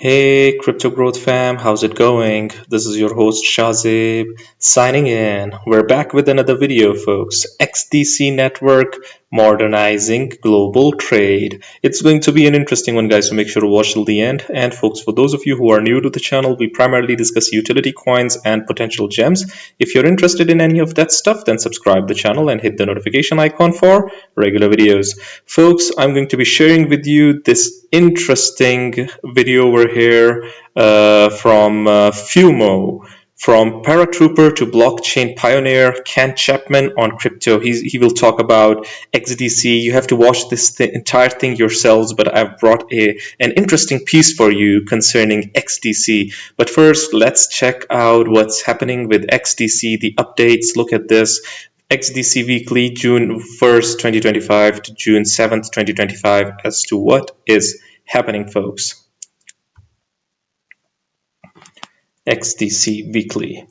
Hey, Crypto Growth fam, how's it going? This is your host Shazib signing in. We're back with another video, folks. XDC Network Modernizing Global Trade. It's going to be an interesting one, guys, so make sure to watch till the end. And, folks, for those of you who are new to the channel, we primarily discuss utility coins and potential gems. If you're interested in any of that stuff, then subscribe the channel and hit the notification icon for regular videos. Folks, I'm going to be sharing with you this interesting video over here from Fumo, from paratrooper to blockchain pioneer Ken Chapman on crypto. He will talk about XDC. You have to watch this entire thing yourselves, but I've brought an interesting piece for you concerning XDC. But first, let's check out what's happening with XDC, the updates. Look at this. XDC Weekly, June 1st, 2025 to June 7th, 2025, as to what is happening, folks. XDC Weekly.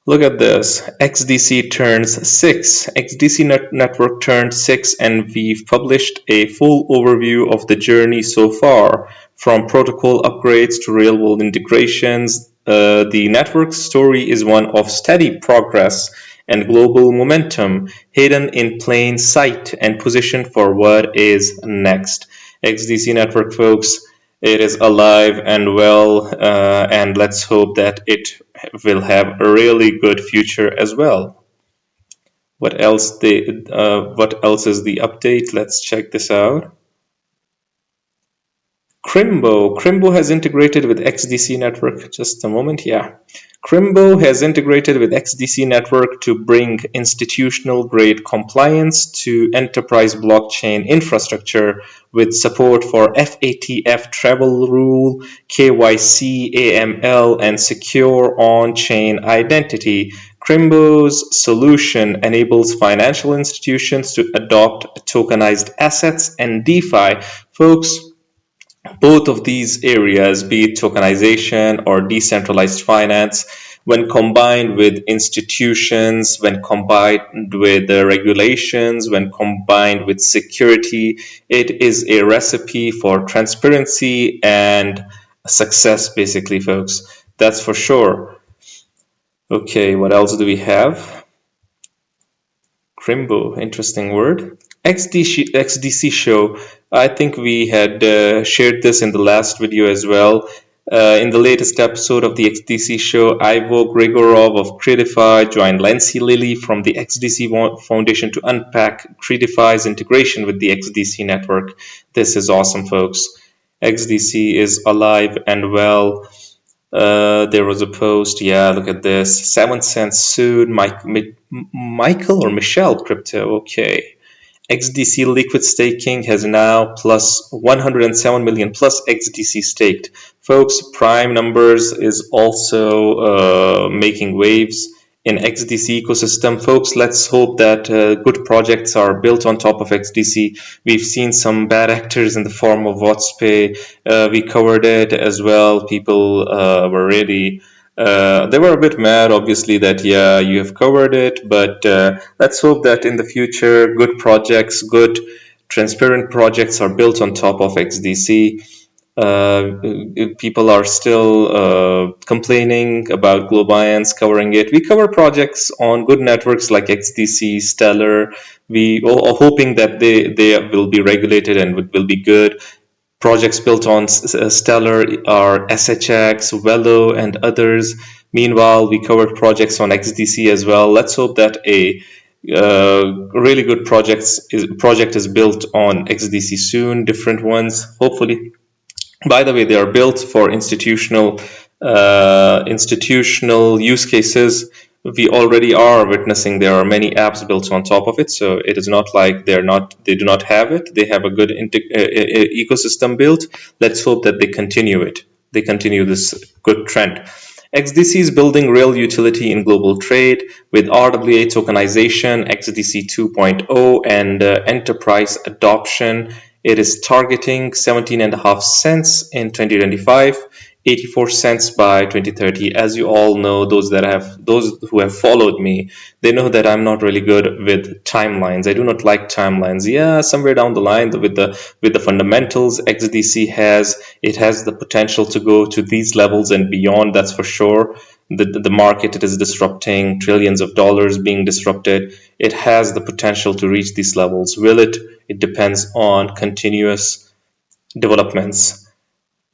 Look at this. XDC turns 6. XDC Network turned 6, and we've published a full overview of the journey so far, from protocol upgrades to real-world integrations. The network story is one of steady progress and global momentum, hidden in plain sight and positioned for what is next. XDC Network, folks, it is alive and well, and let's hope that it will have a really good future as well. What else is the update? Let's check this out. Crimbo has integrated with XDC Network. Just a moment, yeah. Crimbo has integrated with XDC Network to bring institutional-grade compliance to enterprise blockchain infrastructure with support for FATF travel rule, KYC, AML, and secure on-chain identity. Crimbo's solution enables financial institutions to adopt tokenized assets and DeFi. Folks, both of these areas, be it tokenization or decentralized finance, when combined with institutions, when combined with the regulations, when combined with security, it is a recipe for transparency and success, basically, folks. That's for sure. Okay, what else do we have? Crimbo, interesting word. XDC show. I think we had shared this in the last video as well. In the latest episode of the XDC show, Ivo Grigorov of Creatify joined Lancy Lilly from the XDC Foundation to unpack Creatify's integration with the XDC network. This is awesome, folks. XDC is alive and well. There was a post. Yeah, look at this. 7 cents soon. Michael or Michelle Crypto. Okay. XDC liquid staking has now plus 107 million plus XDC staked. Folks, prime numbers is also making waves in XDC ecosystem. Folks, let's hope that good projects are built on top of XDC. We've seen some bad actors in the form of WhatsApp. We covered it as well. People were really they were a bit mad, obviously, that yeah, you have covered it, but let's hope that in the future good projects, good transparent projects are built on top of XDC. People are still complaining about Globiance covering it. We cover projects on good networks like XDC, Stellar. We are hoping that they will be regulated and will be good. Projects built on Stellar are SHX, Velo, and others. Meanwhile, we covered projects on XDC as well. Let's hope that a really good project is built on XDC soon, different ones, hopefully. By the way, they are built for institutional use cases. We already are witnessing there are many apps built on top of it, so it is not like they do not have it. They have a good ecosystem built. Let's hope that they continue it. They continue this good trend. XDC is building real utility in global trade with RWA tokenization, XDC 2.0, and enterprise adoption. It is targeting 17.5 cents in 2025. 84 cents by 2030. As you all know, those who have followed me, they know that I'm not really good with timelines. I do not like timelines. Yeah, somewhere down the line with the fundamentals XDC has the potential to go to these levels and beyond, that's for sure. The market it is disrupting, trillions of dollars being disrupted. It has the potential to reach these levels. Will it? It depends on continuous developments.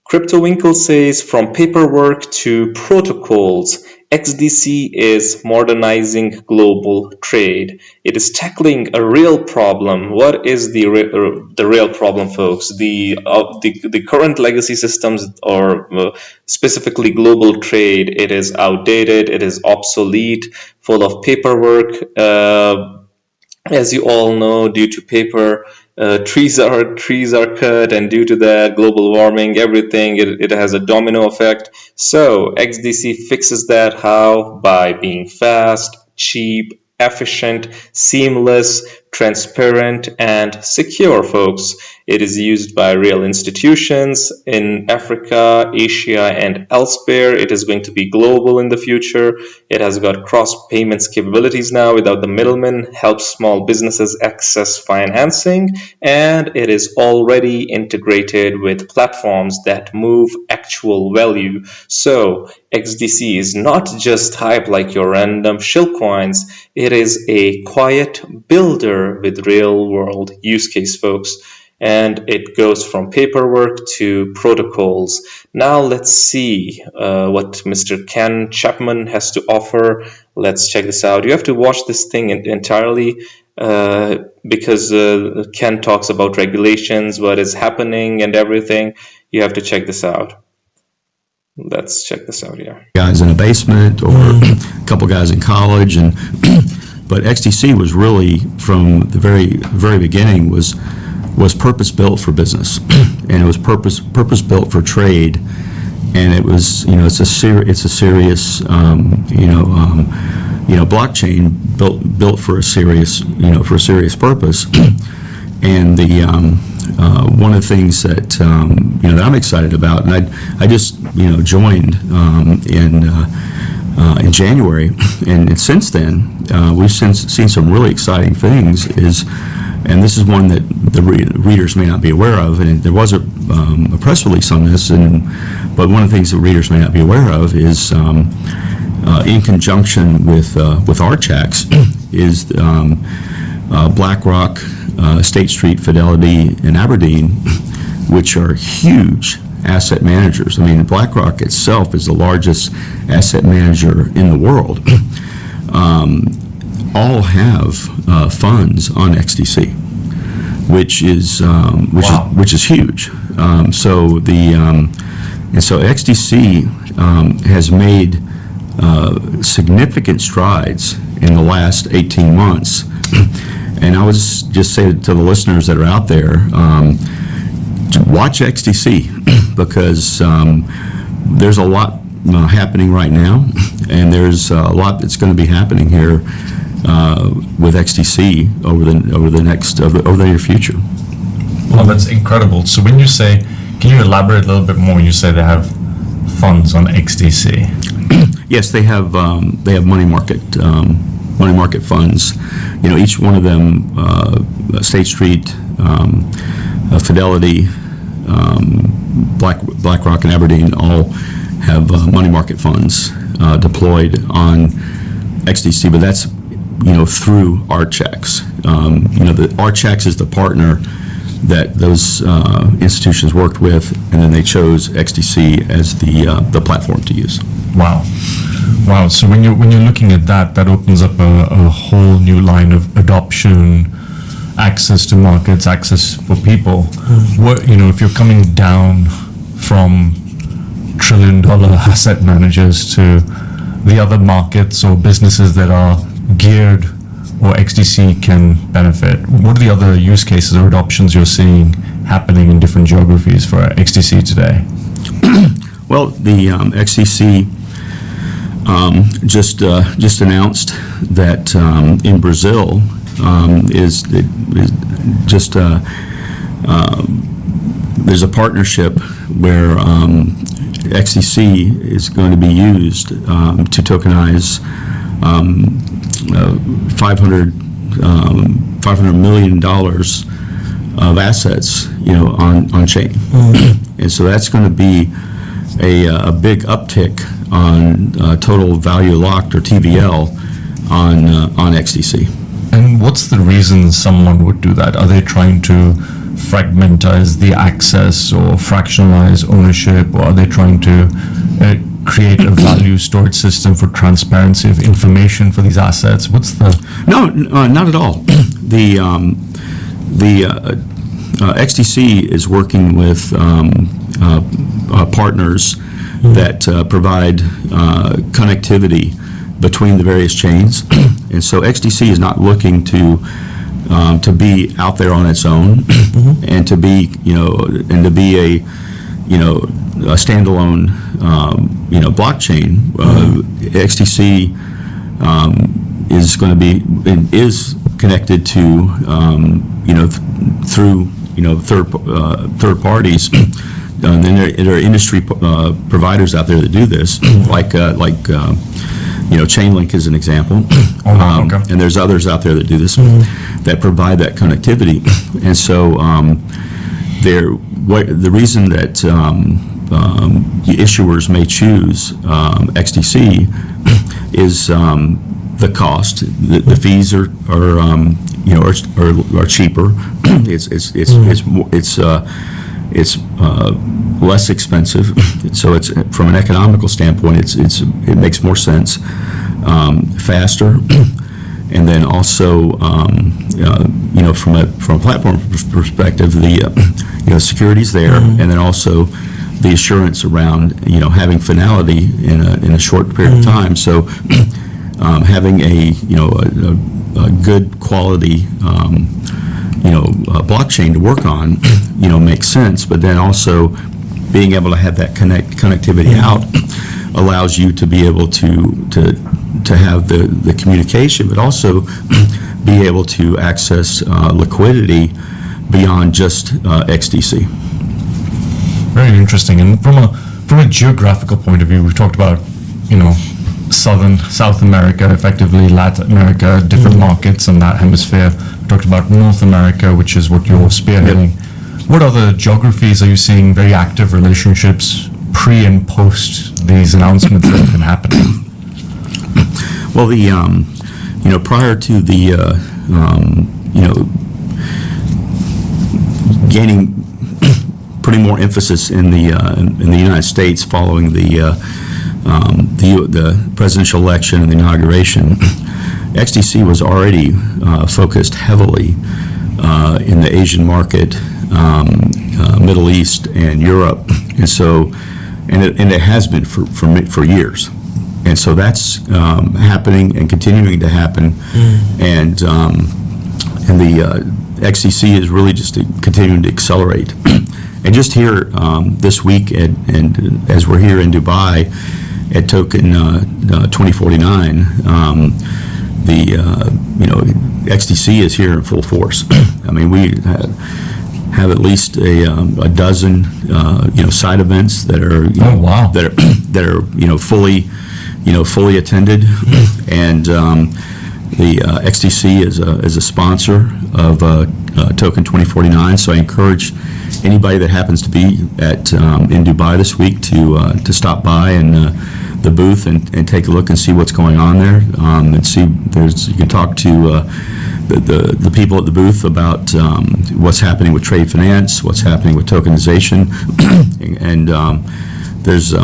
CryptoWinkle says, from paperwork to protocols, XDC is modernizing global trade. It is tackling a real problem. What is the real problem, folks? The current legacy systems, or specifically global trade, it is outdated, it is obsolete, full of paperwork. As you all know, due to paper, trees are cut, and due to that, global warming, everything, it has a domino effect. So XDC fixes that. How? By being fast, cheap, efficient, seamless, transparent, and secure, folks. It is used by real institutions in Africa, Asia, and elsewhere. It is going to be global in the future. It has got cross payments capabilities now without the middleman, helps small businesses access financing, and it is already integrated with platforms that move actual value. So XDC is not just hype like your random shitcoins. It is a quiet builder with real world use case, folks. And it goes from paperwork to protocols. Now let's see what Mr. Ken Chapman has to offer. Let's check this out. You have to watch this thing entirely because Ken talks about regulations, what is happening and everything. You have to check this out. Let's check this out here. Guys in a basement, or a couple guys in college, and but XDC was really, from the very beginning, was purpose built for business, and it was purpose built for trade, and it was, it's a serious blockchain built for a serious purpose. And the one of the things that that I'm excited about, and I just joined in January, and since then we've seen some really exciting things. And this is one that the readers may not be aware of, and there was a press release on this. But one of the things that readers may not be aware of is, in conjunction with Archax, is BlackRock, State Street, Fidelity, and Aberdeen, which are huge asset managers. I mean, BlackRock itself is the largest asset manager in the world. All have funds on XDC, which is huge. So XDC has made significant strides in the last 18 months. And I would just say to the listeners that are out there, watch XDC, because there's a lot happening right now, and there's a lot that's going to be happening here with XDC over the near future. Well, that's incredible. So when you say, can you elaborate a little bit more when you say they have funds on XDC? Yes, they have money market funds. Each one of them, State Street, Fidelity, BlackRock, and Aberdeen, all have money market funds deployed on XDC, but that's through Archax. The Archax is the partner that those institutions worked with, and then they chose XDC as the platform to use. Wow. So when you're looking at that opens up a whole new line of adoption, access to markets, access for people. What if you're coming down from $1 trillion asset managers to the other markets or businesses that are geared or XDC can benefit, what are the other use cases or adoptions you're seeing happening in different geographies for XDC today? Well, the XDC just announced that in Brazil there's a partnership where XDC is going to be used to tokenize 500 million dollars of assets, on chain, and so that's going to be a big uptick on total value locked, or TVL, on XDC. And what's the reason someone would do that? Are they trying to fragmentize the access or fractionalize ownership, or are they trying to create a value storage system for transparency of information for these assets? What's the... No, not at all. The XDC is working with partners that provide connectivity between the various chains, and so XDC is not looking to be out there on its own, and to be a standalone blockchain. XDC is connected to through third parties. And then there are industry providers out there that do this, like Chainlink is an example. Okay. And there's others out there that do this, that provide that connectivity. And so the reason that issuers may choose XDC is the cost. The fees are cheaper. It's less expensive, so it's, from an economical standpoint, it makes more sense, faster, and then also from a platform perspective, the security's there, and then also the assurance around having finality in a short period of time. So having a good quality blockchain to work on makes sense, but then also being able to have that connectivity out allows you to be able to have the communication, but also be able to access liquidity beyond just XDC. Very interesting. And from a geographical point of view, we've talked about South America, effectively Latin America, different markets in that hemisphere. We talked about North America, which is what you're spearheading. Yep. What other geographies are you seeing very active relationships pre and post these announcements that have been happening? Well, prior to the gaining pretty more emphasis in the United States following the presidential election and the inauguration, XDC was already focused heavily in the Asian market, Middle East, and Europe, and so it has been for years, and so that's happening and continuing to happen, and the XDC is really just continuing to accelerate. And just here this week, and as we're here in Dubai at Token 2049, the XDC is here in full force. I mean, we have at least a dozen side events that are that are fully attended, and the XDC is a sponsor of Token 2049. So I encourage anybody that happens to be in Dubai this week to stop by and the booth and take a look and see what's going on there, and see you can talk to the people at the booth about what's happening with trade finance, what's happening with tokenization, and there's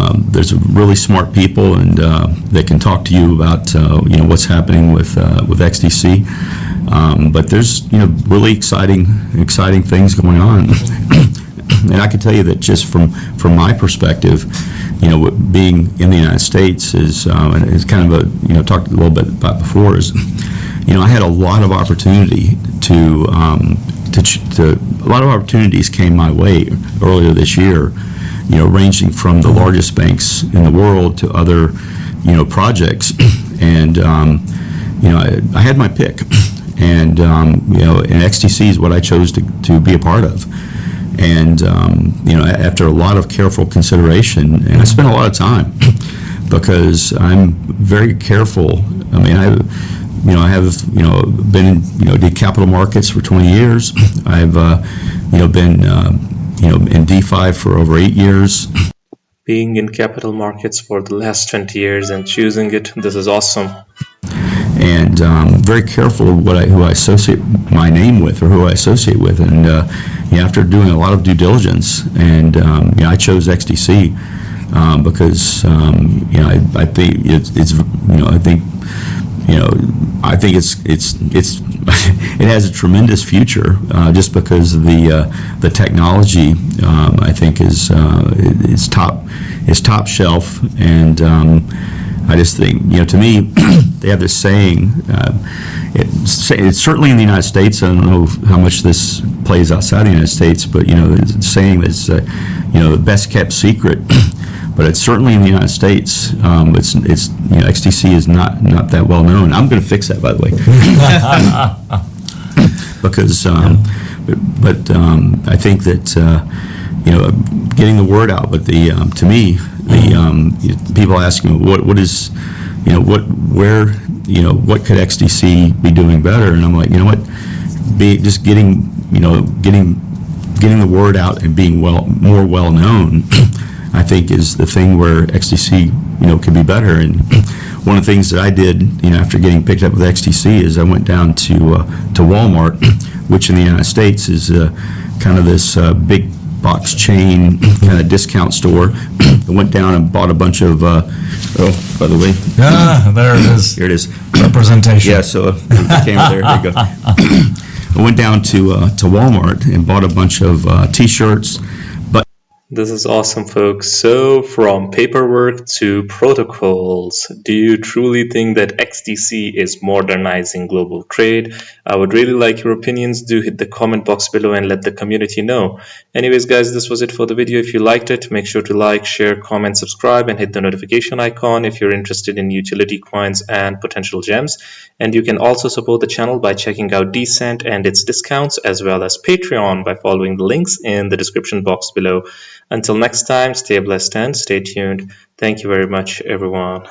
really smart people, and they can talk to you about what's happening with XDC. But there's really exciting things going on, and I can tell you that just from my perspective, being in the United States is kind of talked a little bit about before, is I had a lot of opportunity a lot of opportunities came my way earlier this year, ranging from the largest banks in the world to other projects, and I had my pick, and XDC is what I chose to be a part of. And, after a lot of careful consideration, and I spent a lot of time because I'm very careful. I mean, I have, been in, the capital markets for 20 years. I've, been, in DeFi for over 8 years. Being in capital markets for the last 20 years and choosing it, this is awesome. And very careful of who I associate my name with or who I associate with. And after doing a lot of due diligence, and I chose XDC because I think it's it has a tremendous future just because of the technology. I think is top shelf, and I just think, to me, they have this saying, it's certainly in the United States. I don't know how much this plays outside the United States, but, it's a saying that's, the best kept secret. But it's certainly in the United States. It's XDC is not that well known. I'm going to fix that, by the way. Because, I think that, getting the word out, but to me, people ask me what is, what could XDC be doing better? And I'm like, just getting the word out and being more well known, I think is the thing where XDC, could be better. And one of the things that I did, after getting picked up with XDC is I went down to Walmart, which in the United States is kind of this big box chain kind of discount store. I went down and bought a bunch of, by the way. Yeah, there it is. Here it is. Representation. Yeah, so it came there. There you go. I went down to Walmart and bought a bunch of T-shirts. This is awesome, folks. So, from paperwork to protocols, do you truly think that XDC is modernizing global trade? I would really like your opinions. Do hit the comment box below and let the community know. Anyways, guys, this was it for the video. If you liked it, make sure to like, share, comment, subscribe, and hit the notification icon if you're interested in utility coins and potential gems. And you can also support the channel by checking out Decent and its discounts, as well as Patreon by following the links in the description box below. Until next time, stay blessed and stay tuned. Thank you very much, everyone.